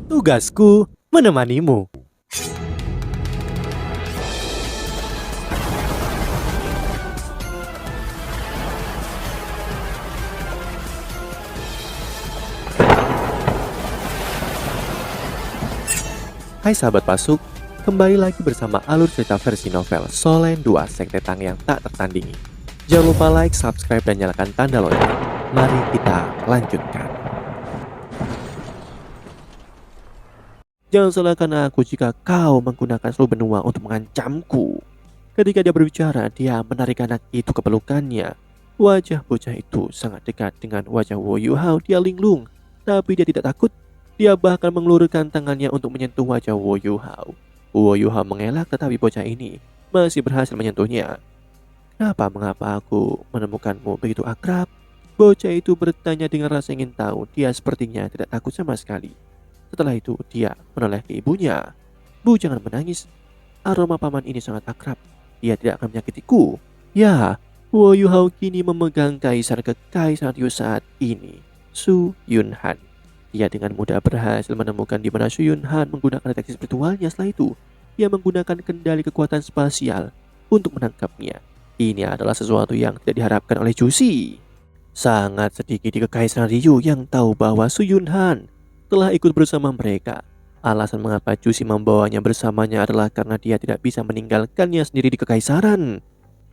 Tugasku menemanimu. Hai sahabat Pasuk, kembali lagi bersama alur cerita versi novel Solen 2 Sekte Tang yang tak tertandingi. Jangan lupa like, subscribe, dan nyalakan tanda lonceng. Mari kita lanjutkan. Jangan salahkan aku jika kau menggunakan seluruh benua untuk mengancamku. Ketika dia berbicara, dia menarik anak itu ke pelukannya. Wajah bocah itu sangat dekat dengan wajah Wo Yuhao. Dia linglung, tapi dia tidak takut. Dia bahkan mengelurkan tangannya untuk menyentuh wajah Wo Yuhao. Wo Yuhao mengelak, tetapi bocah ini masih berhasil menyentuhnya. Mengapa aku menemukanmu begitu akrab? Bocah itu bertanya dengan rasa ingin tahu. Dia sepertinya tidak takut sama sekali. Setelah itu dia menoleh ke ibunya. Bu, jangan menangis. Aroma paman ini sangat akrab. Dia tidak akan menyakitiku. Ya, Wo Yuhao kini memegang kaisar kekaisaran Ryu saat ini, Su Yunhan. Dia dengan mudah berhasil menemukan di mana Su Yunhan menggunakan deteksi spiritualnya. Setelah itu, dia menggunakan kendali kekuatan spasial untuk menangkapnya. Ini adalah sesuatu yang tidak diharapkan oleh Jushi. Sangat sedikit di kekaisaran Ryu yang tahu bahwa Su Yunhan telah ikut bersama mereka. Alasan mengapa Jushi membawanya bersamanya adalah karena dia tidak bisa meninggalkannya sendiri di kekaisaran.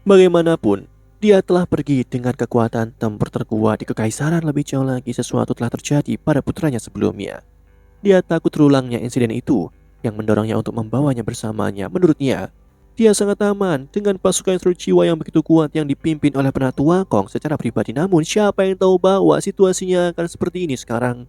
Bagaimanapun, dia telah pergi dengan kekuatan tempur terkuat di kekaisaran. Lebih jauh lagi, sesuatu telah terjadi pada putranya sebelumnya. Dia takut terulangnya insiden itu yang mendorongnya untuk membawanya bersamanya. Menurutnya, dia sangat aman dengan pasukan Jiwa yang begitu kuat yang dipimpin oleh Penatua Kong secara pribadi. Namun siapa yang tahu bahwa situasinya akan seperti ini sekarang?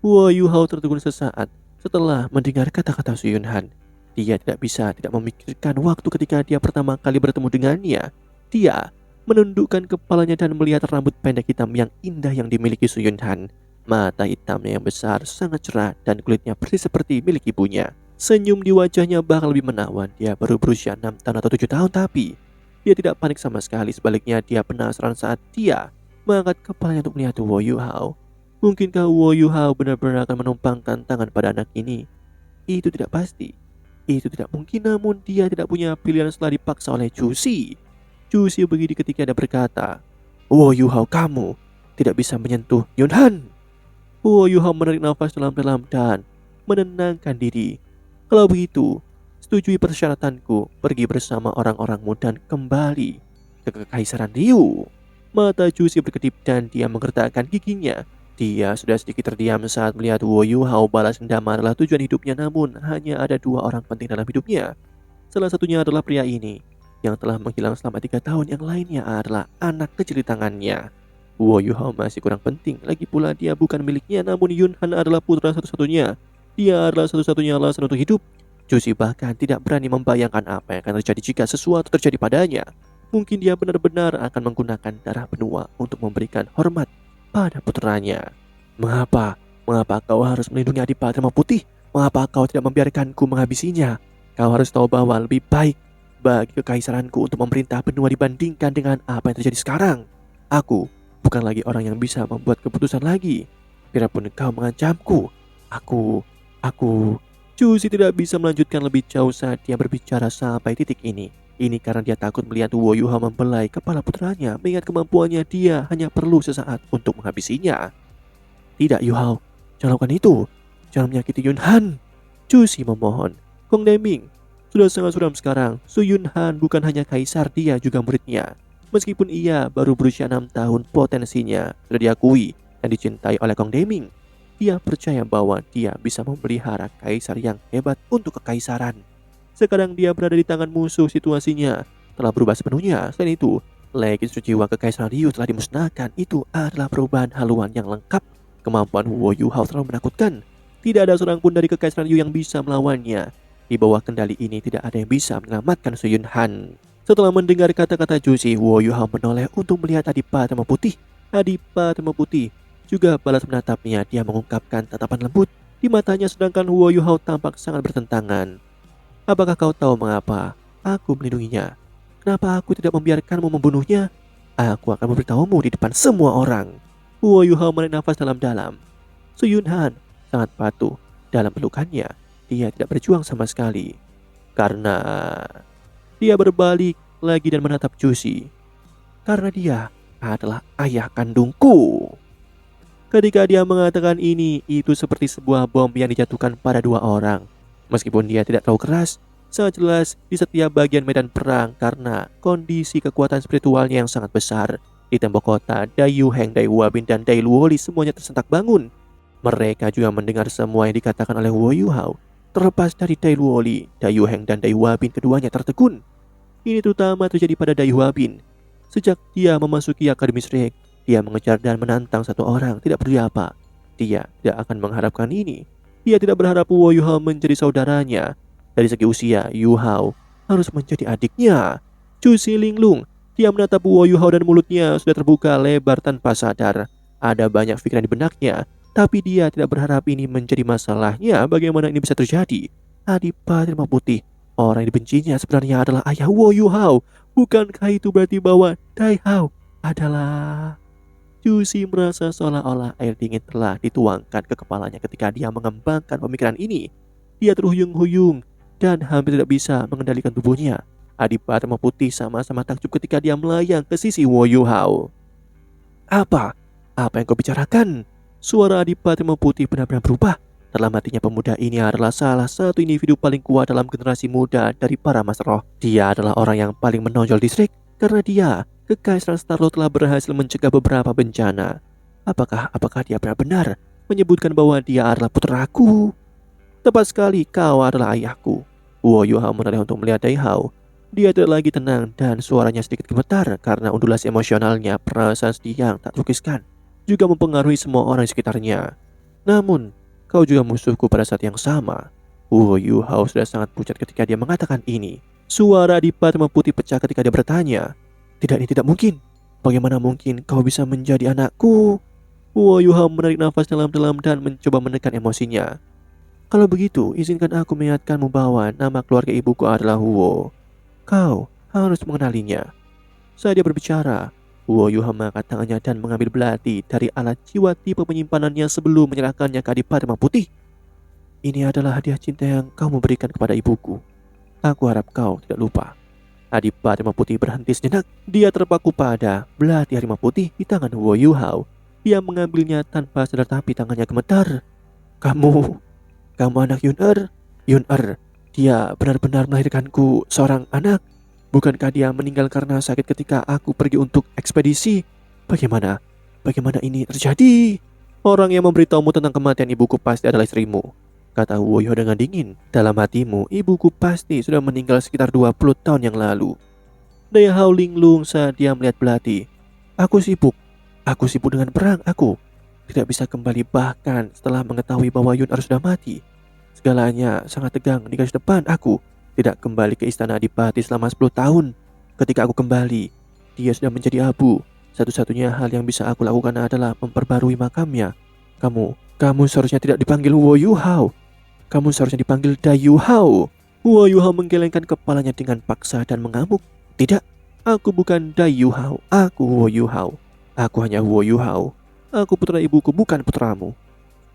Wo Yuhao tertegun sesaat setelah mendengar kata-kata Su Yunhan. Dia tidak bisa tidak memikirkan waktu ketika dia pertama kali bertemu dengannya. Dia menundukkan kepalanya dan melihat rambut pendek hitam yang indah yang dimiliki Su Yunhan. Mata hitamnya yang besar sangat cerah dan kulitnya persis seperti milik ibunya. Senyum di wajahnya bahkan lebih menawan. Dia baru berusia 6 tahun atau 7 tahun, tapi dia tidak panik sama sekali. Sebaliknya, dia penasaran saat dia mengangkat kepalanya untuk melihat Wo Yuhao. Mungkinkah Wo Yuhao benar-benar akan menumpangkan tangan pada anak ini? Itu tidak pasti. Itu tidak mungkin, namun dia tidak punya pilihan setelah dipaksa oleh Jushi. Jushi begini ketika dia berkata, Wo Yuhao, kamu tidak bisa menyentuh Yunhan. Wo Yuhao menarik nafas dalam-dalam dan menenangkan diri. Kalau begitu, setujui persyaratanku, pergi bersama orang-orangmu dan kembali ke kekaisaran Ryu. Mata Jushi berkedip dan dia menggertakkan giginya. Dia sudah sedikit terdiam saat melihat Wo Yuhao balas dendam adalah tujuan hidupnya. Namun hanya ada 2 orang penting dalam hidupnya. Salah satunya adalah pria ini yang telah menghilang selama 3 tahun. Yang lainnya adalah anak kecil di tangannya. Wo Yuhao masih kurang penting. Lagi pula dia bukan miliknya. Namun Yunhan adalah putra satu-satunya. Dia adalah satu-satunya alasan untuk hidup. Jushi bahkan tidak berani membayangkan apa yang akan terjadi jika sesuatu terjadi padanya. Mungkin dia benar-benar akan menggunakan darah benua untuk memberikan hormat pada putranya. Mengapa? Mengapa kau harus melindungi Adipati Rema Putih? Mengapa kau tidak membiarkanku menghabisinya? Kau harus tahu bahwa lebih baik bagi kekaisaranku untuk memerintah benua dibandingkan dengan apa yang terjadi sekarang. Aku bukan lagi orang yang bisa membuat keputusan lagi. Biarpun kau mengancamku, aku Jushi tidak bisa melanjutkan lebih jauh saat dia berbicara sampai titik ini. Ini karena dia takut melihat Wo Yuhao membelai kepala putranya. Mengingat kemampuannya, dia hanya perlu sesaat untuk menghabisinya. Tidak, Yuhao, jangan lakukan itu. Jangan menyakiti Yunhan. Jushi memohon. Kong Deming sudah sangat suram sekarang. Su Yunhan bukan hanya kaisar, dia juga muridnya. Meskipun ia baru berusia 6 tahun, potensinya sudah diakui dan dicintai oleh Kong Deming. Dia percaya bahwa dia bisa memelihara kaisar yang hebat untuk kekaisaran. Sekarang dia berada di tangan musuh, situasinya telah berubah sepenuhnya. Selain itu, legis jiwa kekaisaran Ryu telah dimusnahkan. Itu adalah perubahan haluan yang lengkap. Kemampuan Wo Yuhao terlalu menakutkan. Tidak ada seorang pun dari kekaisaran Ryu yang bisa melawannya. Di bawah kendali ini tidak ada yang bisa menyelamatkan Su Yunhan. Setelah mendengar kata-kata Jushi, Wo Yuhao menoleh untuk melihat Adipati Rema Putih. Adipati Rema Putih juga balas menatapnya. Dia mengungkapkan tatapan lembut di matanya, sedangkan Wo Yuhao tampak sangat bertentangan. Apakah kau tahu mengapa aku melindunginya? Kenapa aku tidak membiarkanmu membunuhnya? Aku akan memberitahumu di depan semua orang. Wo Yuhao menarik nafas dalam-dalam. Su Yunhan sangat patuh. dalam pelukannya. Dia tidak berjuang sama sekali. Karena dia berbalik lagi dan menatap Juicy. Karena dia adalah ayah kandungku. Ketika dia mengatakan ini, itu seperti sebuah bom yang dijatuhkan pada dua orang. Meskipun dia tidak terlalu keras, sangat jelas di setiap bagian medan perang karena kondisi kekuatan spiritualnya yang sangat besar. Di tembok kota, Dai Yu Heng, Dai Huabin, dan Dai Luoli semuanya tersentak bangun. Mereka juga mendengar semua yang dikatakan oleh Wo Yu Hao. Terlepas dari Dai Luoli, Dai Yu Heng dan Dai Huabin keduanya tertegun. Ini terutama terjadi pada Dai Huabin. Sejak dia memasuki Akademi Shrek, dia mengejar dan menantang satu orang, tidak peduli apa. Dia tidak akan mengharapkan ini. Dia tidak berharap Wo Yu Hao menjadi saudaranya. Dari segi usia, Yu Hao harus menjadi adiknya. Juicy Linglung, dia menatap Wo Yu Hao dan mulutnya sudah terbuka lebar tanpa sadar. Ada banyak pikiran di benaknya, tapi dia tidak berharap ini menjadi masalahnya. Bagaimana ini bisa terjadi? Adipati Rimau Putih, orang yang dibencinya sebenarnya adalah ayah Wo Yu Hao. Bukankah itu berarti bahwa Dai Hao adalah... Juicy merasa seolah-olah air dingin telah dituangkan ke kepalanya ketika dia mengembangkan pemikiran ini. Dia terhuyung-huyung dan hampir tidak bisa mengendalikan tubuhnya. Adipati Rimau Putih sama-sama takjub ketika dia melayang ke sisi Wo Yu Hao. Apa? Apa yang kau bicarakan? Suara Adipati Rimau Putih benar-benar berubah. Dalam hatinya pemuda ini adalah salah satu individu paling kuat dalam generasi muda dari para Master Roh. Dia adalah orang yang paling menonjol di Shrek karena dia, Kekaisaran Starlo, telah berhasil mencegah beberapa bencana. Apakah dia benar-benar menyebutkan bahwa dia adalah putraku? Tepat sekali, kau adalah ayahku. Wo Yu Hao menoleh untuk melihat Dai Hao. Dia tidak lagi tenang dan suaranya sedikit gemetar karena undulasi emosionalnya. Perasaan sedih yang tak terlukiskan juga mempengaruhi semua orang di sekitarnya. Namun, kau juga musuhku pada saat yang sama. Wo Yu Hao sudah sangat pucat ketika dia mengatakan ini. Suara Adipati Rimau Putih pecah ketika dia bertanya, "Tidak, ini tidak mungkin. Bagaimana mungkin kau bisa menjadi anakku?" Wo Yu Hao menarik nafas dalam-dalam dan mencoba menekan emosinya. "Kalau begitu, izinkan aku mengingatkanmu bahwa nama keluarga ibuku adalah Huo. Kau harus mengenalinya." Saat dia berbicara, Wo Yu Hao mengangkat tangannya dan mengambil belati dari alat jiwa tipe penyimpanannya sebelum menyerahkannya ke Adipati Rimau Putih. "Ini adalah hadiah cinta yang kau memberikan kepada ibuku. Aku harap kau tidak lupa." Adipati Rimau Putih berhenti sejenak. Dia terpaku pada belati harimau putih di tangan Wo Yu Hao. Dia mengambilnya tanpa sadar tapi tangannya gemetar. Kamu anak Yun-Er? Yun-Er, dia benar-benar melahirkanku seorang anak. Bukankah dia meninggal karena sakit ketika aku pergi untuk ekspedisi? Bagaimana ini terjadi? Orang yang memberitahumu tentang kematian ibuku pasti adalah istrimu, kata Wo Yu Hao dengan dingin. Dalam hatimu, ibuku pasti sudah meninggal sekitar 20 tahun yang lalu. Dai Hao linglung saat dia melihat belati. Aku sibuk dengan perang. Aku tidak bisa kembali bahkan setelah mengetahui bahwa Yun-Er sudah mati. Segalanya sangat tegang di garis depan. Aku tidak kembali ke istana Adipati selama 10 tahun. Ketika aku kembali, dia sudah menjadi abu. Satu-satunya hal yang bisa aku lakukan adalah memperbarui makamnya. Kamu seharusnya tidak dipanggil Wo Yu Hao. Kamu seharusnya dipanggil Dai Yu Hao. Wo Yu Hao menggelengkan kepalanya dengan paksa dan mengamuk. Tidak, aku bukan Dai Yu Hao. Aku Wo Yu Hao. Aku hanya Wo Yu Hao. Aku putra ibuku, bukan putramu.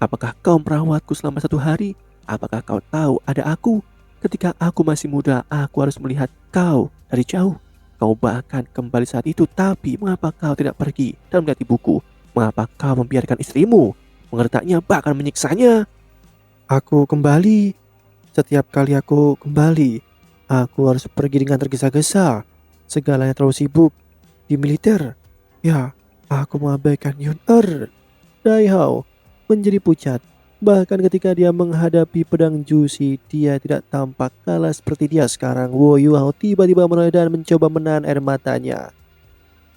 Apakah kau merawatku selama 1 hari? Apakah kau tahu ada aku? Ketika aku masih muda, aku harus melihat kau dari jauh. Kau bahkan kembali saat itu. Tapi mengapa kau tidak pergi dan melihat ibuku? Mengapa kau membiarkan istrimu mengertaknya bahkan menyiksanya? Aku kembali. Setiap kali aku kembali, aku harus pergi dengan tergesa-gesa. Segalanya terlalu sibuk di militer. Ya, aku mengabaikan Yun-Er. Dai Hao menjadi pucat. Bahkan ketika dia menghadapi pedang Juicy, dia tidak tampak kalah seperti dia sekarang. Wo Yu Hao tiba-tiba menoleh dan mencoba menahan air matanya.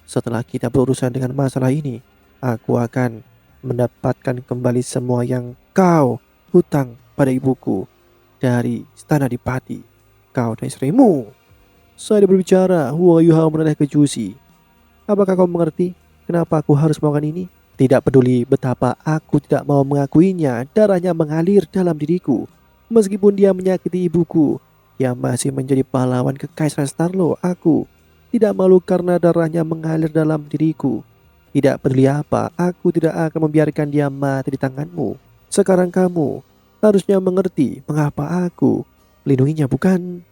Setelah kita berurusan dengan masalah ini, aku akan mendapatkan kembali semua yang kau hutang pada ibuku dari istana Adipati, kau dan istrimu. Saat dia berbicara, Wo Yu Hao menoleh ke Juicy. Apakah kau mengerti kenapa aku harus melakukan ini? Tidak peduli betapa aku tidak mau mengakuinya, darahnya mengalir dalam diriku. Meskipun dia menyakiti ibuku, yang masih menjadi pahlawan Kekaisaran Starlo, aku tidak malu karena darahnya mengalir dalam diriku. Tidak peduli apa, aku tidak akan membiarkan dia mati di tanganmu. Sekarang kamu Harusnya mengerti mengapa aku melindunginya, bukan?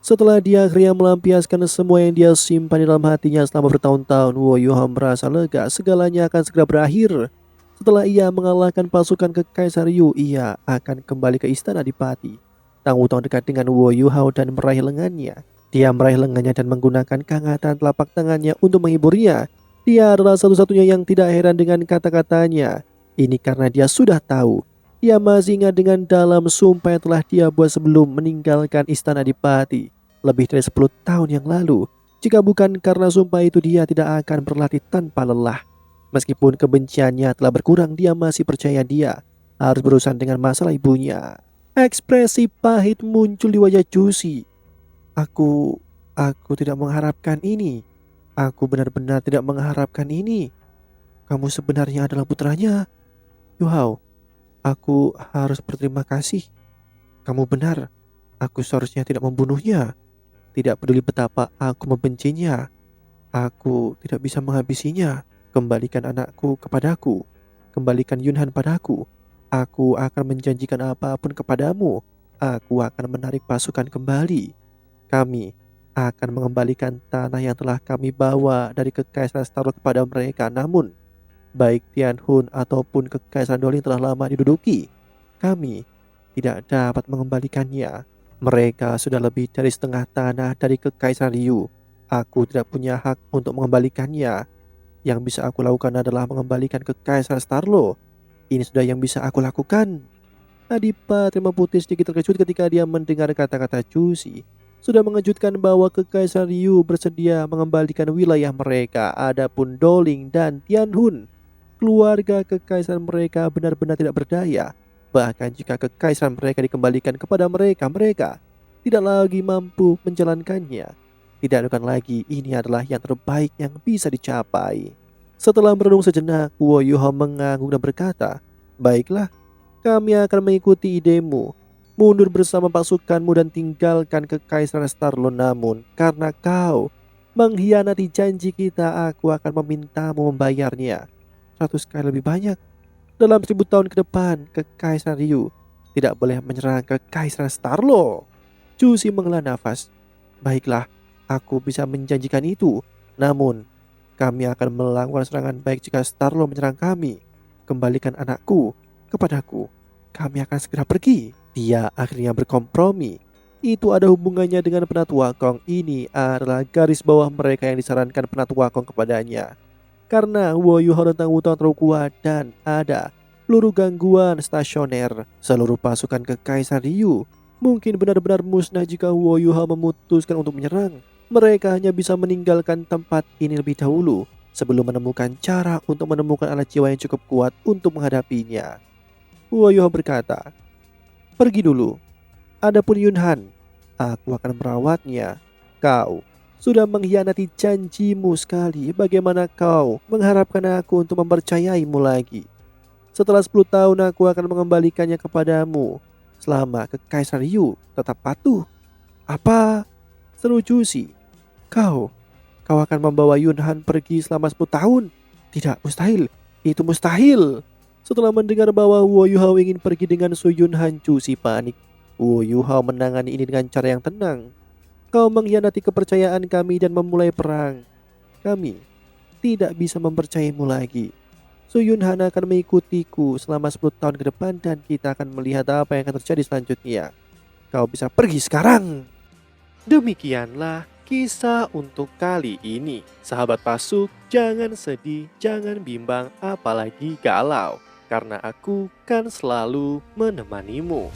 Setelah dia akhirnya melampiaskan semua yang dia simpan di dalam hatinya selama bertahun-tahun, Wo Yuha merasa lega segalanya akan segera berakhir. Setelah ia mengalahkan pasukan Kekaisar Yu, ia akan kembali ke istana Adipati. Tang Wutong dekat dengan Wo Yuhao dan meraih lengannya. Dia meraih lengannya dan menggunakan kehangatan telapak tangannya untuk menghiburnya. Dia adalah satu-satunya yang tidak heran dengan kata-katanya. Ini karena dia sudah tahu. Dia masih ingat dengan dalam sumpah yang telah dia buat sebelum meninggalkan istana Adipati lebih dari 10 tahun yang lalu. Jika bukan karena sumpah itu, dia tidak akan berlatih tanpa lelah. Meskipun kebenciannya telah berkurang, dia masih percaya dia harus berurusan dengan masalah ibunya. Ekspresi pahit muncul di wajah Jusi. Aku tidak mengharapkan ini. Aku benar-benar tidak mengharapkan ini. Kamu sebenarnya adalah putranya, Yuhao. Aku harus berterima kasih. Kamu benar. Aku seharusnya tidak membunuhnya. Tidak peduli betapa aku membencinya. Aku tidak bisa menghabisinya. Kembalikan anakku kepadaku. Kembalikan Yunhan padaku. Aku akan menjanjikan apapun kepadamu. Aku akan menarik pasukan kembali. Kami akan mengembalikan tanah yang telah kami bawa dari Kekaisaran Starlo kepada mereka. Namun, baik Tianhun ataupun Kekaisaran Doling telah lama diduduki. Kami tidak dapat mengembalikannya. Mereka sudah lebih dari setengah tanah dari Kekaisaran Ryu. Aku tidak punya hak untuk mengembalikannya. Yang bisa aku lakukan adalah mengembalikan Kekaisaran Starlo. Ini sudah yang bisa aku lakukan. Adipati Putih sedikit terkejut ketika dia mendengar kata-kata Jusi. Sudah mengejutkan bahwa Kekaisaran Ryu bersedia mengembalikan wilayah mereka. Adapun Doling dan Tianhun, keluarga kekaisaran mereka benar-benar tidak berdaya. Bahkan jika kekaisaran mereka dikembalikan kepada mereka, mereka tidak lagi mampu menjalankannya. Tidak bukan lagi ini adalah yang terbaik yang bisa dicapai. Setelah merenung sejenak, Wo Yuha mengangguk dan berkata, "Baiklah, kami akan mengikuti idemu. Mundur bersama pasukanmu dan tinggalkan Kekaisaran Starlo. Namun karena kau mengkhianati janji kita, aku akan memintamu membayarnya 100 kali lebih banyak. Dalam 1000 tahun ke depan, Kekaisaran Ryu tidak boleh menyerang Kekaisaran Starlo." Jusi menghela nafas. "Baiklah, aku bisa menjanjikan itu. Namun, kami akan melakukan serangan baik jika Starlo menyerang kami. Kembalikan anakku kepadaku. Kami akan segera pergi." Dia akhirnya berkompromi. Itu ada hubungannya dengan Penatua Kong. Ini adalah garis bawah mereka yang disarankan Penatua Kong kepadanya. Karena Wo Yuhao dan Tang Wutong terlalu kuat dan ada peluru gangguan stasioner, seluruh pasukan Kekaisaran Ryu mungkin benar-benar musnah jika Wo Yuhao memutuskan untuk menyerang. Mereka hanya bisa meninggalkan tempat ini lebih dahulu sebelum menemukan cara untuk menemukan alat jiwa yang cukup kuat untuk menghadapinya. Wo Yuhao berkata, "Pergi dulu. Adapun Yunhan, aku akan merawatnya. Kau sudah mengkhianati janjimu sekali. Bagaimana kau mengharapkan aku untuk mempercayaimu lagi? Setelah 10 tahun aku akan mengembalikannya kepadamu. Selama Kekaisaran Ryu tetap patuh." "Apa?" seru Jusi. Kau akan membawa Yunhan pergi selama 10 tahun? Tidak, mustahil. Itu mustahil." Setelah mendengar bahwa Wo Yuhao ingin pergi dengan Su Yunhan, Jusi panik. Wo Yuhao menangani ini dengan cara yang tenang. "Kau mengkhianati kepercayaan kami dan memulai perang. Kami tidak bisa mempercayaimu lagi. Su Yunhan akan mengikutiku selama 10 tahun ke depan dan kita akan melihat apa yang akan terjadi selanjutnya. Kau bisa pergi sekarang." Demikianlah kisah untuk kali ini. Sahabat Pasuk, jangan sedih, jangan bimbang, apalagi galau. Karena aku kan selalu menemanimu.